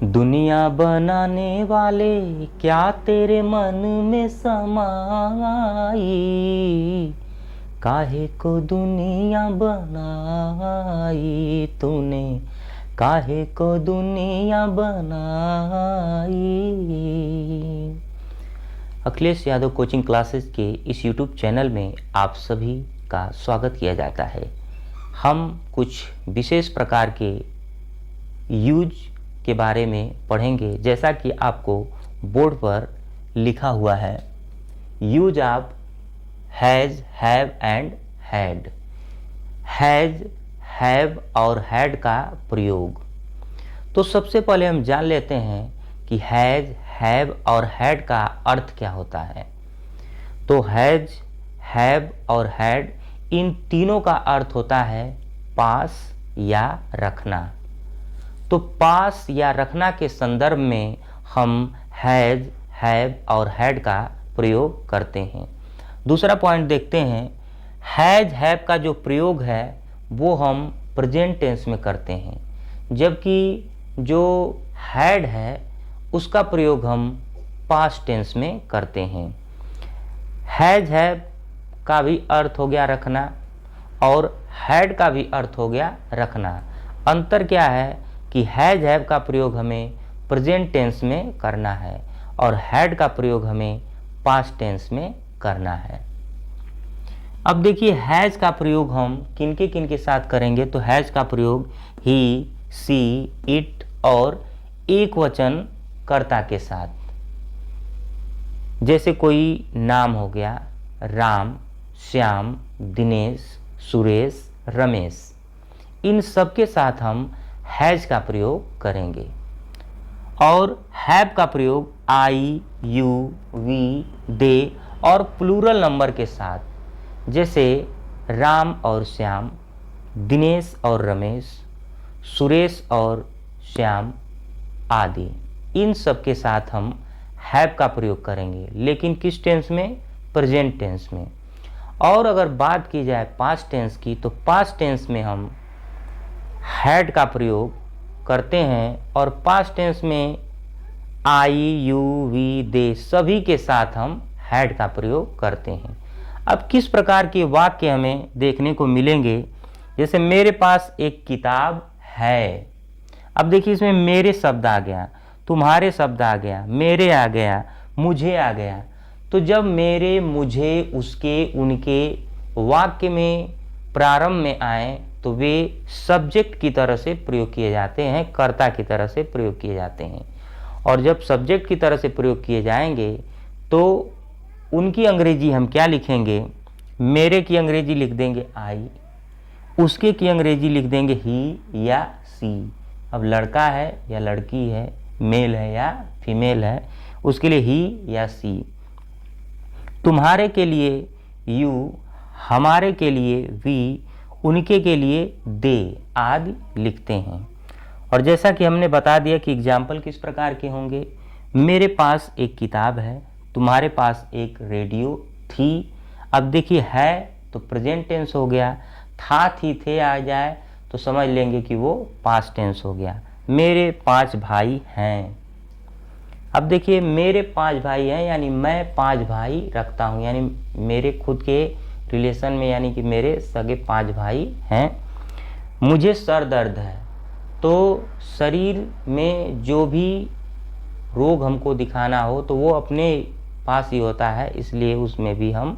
दुनिया बनाने वाले क्या तेरे मन में समाई, काहे को दुनिया बनाई तूने, काहे को दुनिया बनाई। अखिलेश यादव कोचिंग क्लासेस के इस यूट्यूब चैनल में आप सभी का स्वागत किया जाता है। हम कुछ विशेष प्रकार के यूज के बारे में पढ़ेंगे, जैसा कि आपको बोर्ड पर लिखा हुआ है। Use of has, have and had. Has, have और हैड का प्रयोग। तो सबसे पहले हम जान लेते हैं कि हैज़, हैव और हैड का अर्थ क्या होता है। तो हैज़, हैव और हैड इन तीनों का अर्थ होता है पास या रखना। तो पास या रखना के संदर्भ में हम हैज़, हैव और हैड का प्रयोग करते हैं। दूसरा पॉइंट देखते हैं, हैज़, हैव का जो प्रयोग है वो हम प्रेजेंट टेंस में करते हैं, जबकि जो हैड है उसका प्रयोग हम पास्ट टेंस में करते हैं। हैज़, हैव का भी अर्थ हो गया रखना और हैड का भी अर्थ हो गया रखना। अंतर क्या है कि हैज़, हैव का प्रयोग हमें प्रेजेंट टेंस में करना है और हैड का प्रयोग हमें पास्ट टेंस में करना है। अब देखिए हैज़ का प्रयोग हम किन के साथ करेंगे। तो हैज़ का प्रयोग ही, सी, इट और एक वचन कर्ता के साथ। जैसे कोई नाम हो गया, राम, श्याम, दिनेश, सुरेश, रमेश, इन सब के साथ हम हैज़ का प्रयोग करेंगे। और हैव का प्रयोग आई, यू, वी, दे और प्लूरल नंबर के साथ, जैसे राम और श्याम, दिनेश और रमेश, सुरेश और श्याम आदि, इन सब के साथ हम हैव का प्रयोग करेंगे, लेकिन किस टेंस में? प्रेजेंट टेंस में। और अगर बात की जाए पास्ट टेंस की, तो पास्ट टेंस में हम हैड का प्रयोग करते हैं और पास्ट टेंस में आई, यू, वी, दे सभी के साथ हम हैड का प्रयोग करते हैं। अब किस प्रकार के वाक्य हमें देखने को मिलेंगे, जैसे मेरे पास एक किताब है। अब देखिए इसमें मेरे शब्द आ गया, तुम्हारे शब्द आ गया, मेरे आ गया, मुझे आ गया। तो जब मेरे, मुझे, उसके, उनके वाक्य में प्रारंभ में आए तो वे सब्जेक्ट की तरह से प्रयोग किए जाते हैं, कर्ता की तरह से प्रयोग किए जाते हैं। और जब सब्जेक्ट की तरह से प्रयोग किए जाएंगे तो उनकी अंग्रेजी हम क्या लिखेंगे? मेरे की अंग्रेजी लिख देंगे आई, उसके की अंग्रेजी लिख देंगे ही या सी। अब लड़का है या लड़की है, मेल है या फीमेल है, उसके लिए ही या सी। तुम्हारे के लिए यू, हमारे के लिए वी, उनके के लिए दे आदि लिखते हैं। और जैसा कि हमने बता दिया कि एग्जाम्पल किस प्रकार के होंगे। मेरे पास एक किताब है, तुम्हारे पास एक रेडियो थी। अब देखिए है तो प्रेजेंट टेंस हो गया, था, थी, थे आ जाए तो समझ लेंगे कि वो पास्ट टेंस हो गया। मेरे 5 भाई हैं। अब देखिए मेरे 5 भाई हैं यानी मैं 5 भाई रखता हूँ, यानी मेरे खुद के रिलेशन में, यानी कि मेरे सगे 5 भाई हैं। मुझे सर दर्द है, तो शरीर में जो भी रोग हमको दिखाना हो तो वो अपने पास ही होता है, इसलिए उसमें भी हम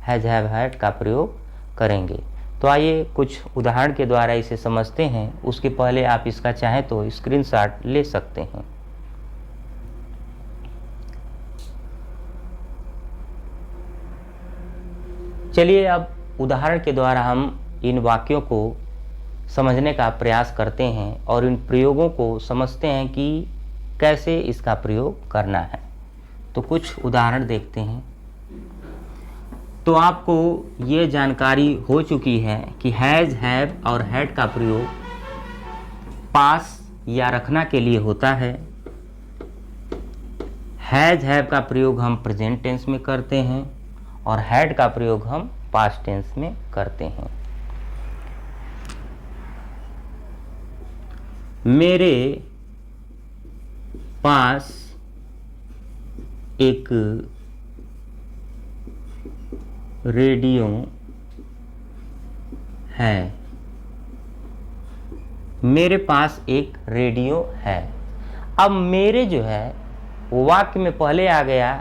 हैज़, हैव, हैड का प्रयोग करेंगे। तो आइए कुछ उदाहरण के द्वारा इसे समझते हैं। उसके पहले आप इसका चाहें तो स्क्रीनशॉट ले सकते हैं। चलिए अब उदाहरण के द्वारा हम इन वाक्यों को समझने का प्रयास करते हैं और इन प्रयोगों को समझते हैं कि कैसे इसका प्रयोग करना है। तो कुछ उदाहरण देखते हैं। तो आपको ये जानकारी हो चुकी है कि हैज़, हैव और हैड का प्रयोग पास या रखना के लिए होता है। हैज़, हैव का प्रयोग हम प्रेजेंट टेंस में करते हैं और हैड का प्रयोग हम पास्ट टेंस में करते हैं। मेरे पास एक रेडियो है। मेरे पास एक रेडियो है। अब मेरे जो है वाक्य में पहले आ गया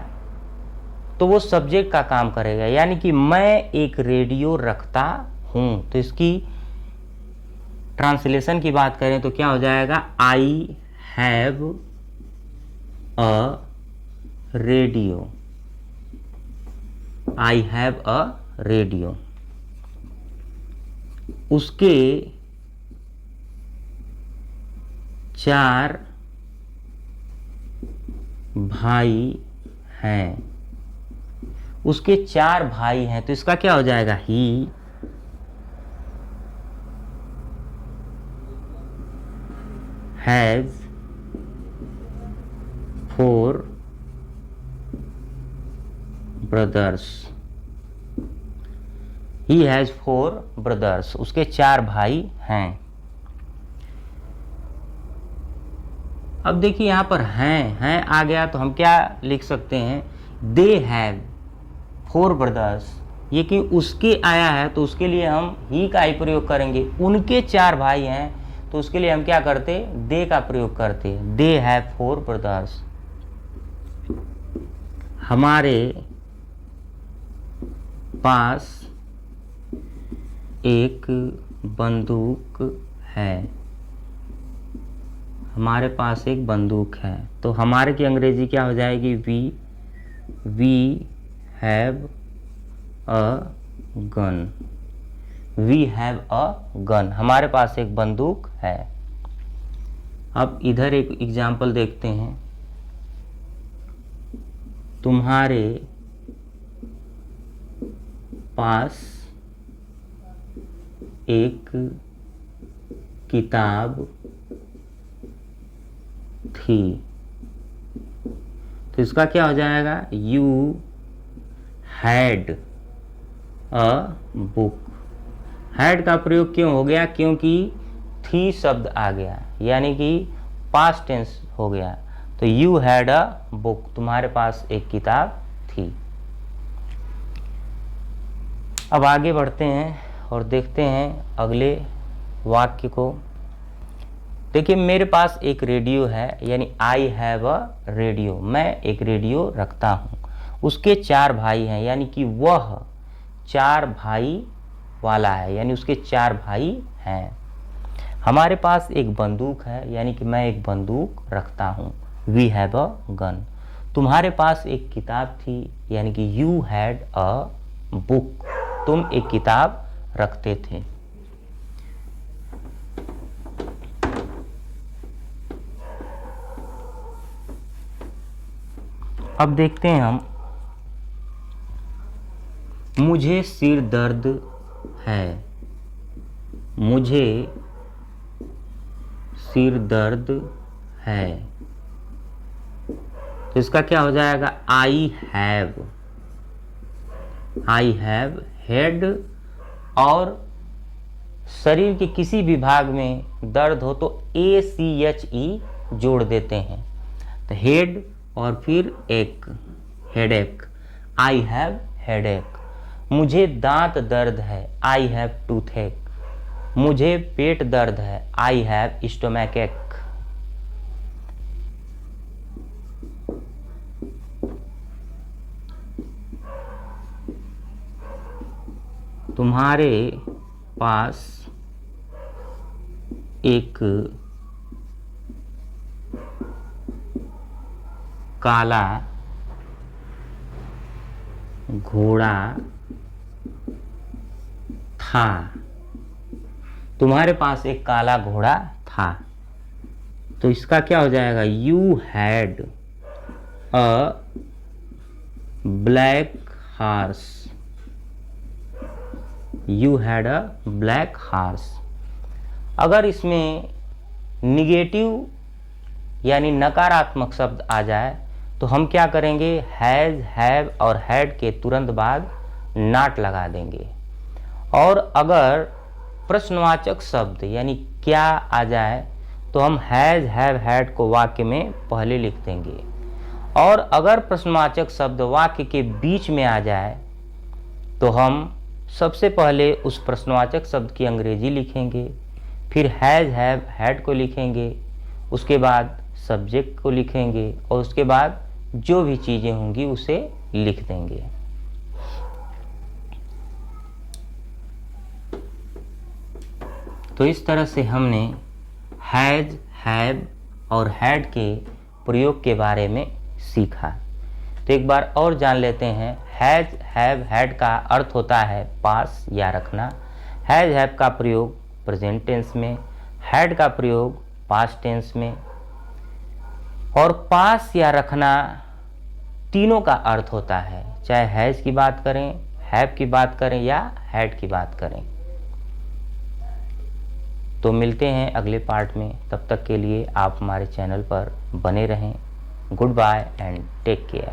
तो वो सब्जेक्ट का काम करेगा, यानी कि मैं एक रेडियो रखता हूँ। तो इसकी ट्रांसलेशन की बात करें तो क्या हो जाएगा, I have a radio. I have a radio. उसके 4 भाई हैं। उसके 4 भाई हैं, तो इसका क्या हो जाएगा, he has 4 brothers. He has 4 brothers. उसके 4 भाई हैं। अब देखिए यहां पर हैं आ गया तो हम क्या लिख सकते हैं, दे हैव 4 ब्रदर्स। ये कि उसके आया है तो उसके लिए हम ही का ही प्रयोग करेंगे। उनके 4 भाई हैं तो उसके लिए हम क्या करते, दे का प्रयोग करते, दे हैव 4 ब्रदर्स। हमारे पास एक बंदूक है। हमारे पास एक बंदूक है, तो हमारे की अंग्रेजी क्या हो जाएगी, we have a gun. We have a gun. हमारे पास एक बंदूक है। अब इधर एक एग्जाम्पल देखते हैं। तुम्हारे पास एक किताब थी। तो इसका क्या हो जाएगा, you had a book. Had का प्रयोग क्यों हो गया, क्योंकि थी शब्द आ गया, यानी कि पास्ट टेंस हो गया। तो यू हैड अ बुक, तुम्हारे पास एक किताब थी। अब आगे बढ़ते हैं और देखते हैं अगले वाक्य को। देखिए मेरे पास एक रेडियो है, यानी आई हैव अ रेडियो। मैं एक रेडियो रखता हूँ। उसके 4 भाई हैं, यानी कि वह 4 भाई वाला है, यानी उसके 4 भाई हैं। हमारे पास एक बंदूक है, यानी कि मैं एक बंदूक रखता हूँ, वी हैव अ गन। तुम्हारे पास एक किताब थी, यानी कि यू हैड अ बुक। तुम एक किताब रखते थे। अब देखते हैं हम, मुझे सिर दर्द है। मुझे सिर दर्द है। तो इसका क्या हो जाएगा, I have. I have head, और शरीर के किसी भी भाग में दर्द हो तो ACHE जोड़ देते हैं। तो हेड और फिर एक, हेडेक। I have headache. मुझे दांत दर्द है, आई हैव टूथेक। मुझे पेट दर्द है, आई हैव स्टोमैक एक। तुम्हारे पास एक काला घोड़ा था। तुम्हारे पास एक काला घोड़ा था। तो इसका क्या हो जाएगा, you had a black horse. You had a black horse. अगर इसमें निगेटिव यानी नकारात्मक शब्द आ जाए तो हम क्या करेंगे, हैज, हैव और हैड के तुरंत बाद नॉट लगा देंगे। और अगर प्रश्नवाचक शब्द यानी क्या आ जाए तो हम हैज़, हैव, हैड को वाक्य में पहले लिख देंगे। और अगर प्रश्नवाचक शब्द वाक्य के बीच में आ जाए तो हम सबसे पहले उस प्रश्नवाचक शब्द की अंग्रेजी लिखेंगे, फिर हैज़, हैव, हैड को लिखेंगे, उसके बाद सब्जेक्ट को लिखेंगे और उसके बाद जो भी चीज़ें होंगी उसे लिख देंगे। तो इस तरह से हमने हैज़, हैव और हैड के प्रयोग के बारे में सीखा। तो एक बार और जान लेते हैं। हैज़, हैव, हैड का अर्थ होता है पास या रखना। हैज़, हैव का प्रयोग प्रेजेंट टेंस में, हैड का प्रयोग पास्ट टेंस में। और पास या रखना तीनों का अर्थ होता है, चाहे हैज़ की बात करें, हैव की बात करें या हैड की बात करें। तो मिलते हैं अगले पार्ट में, तब तक के लिए आप हमारे चैनल पर बने रहें। Good bye and take care.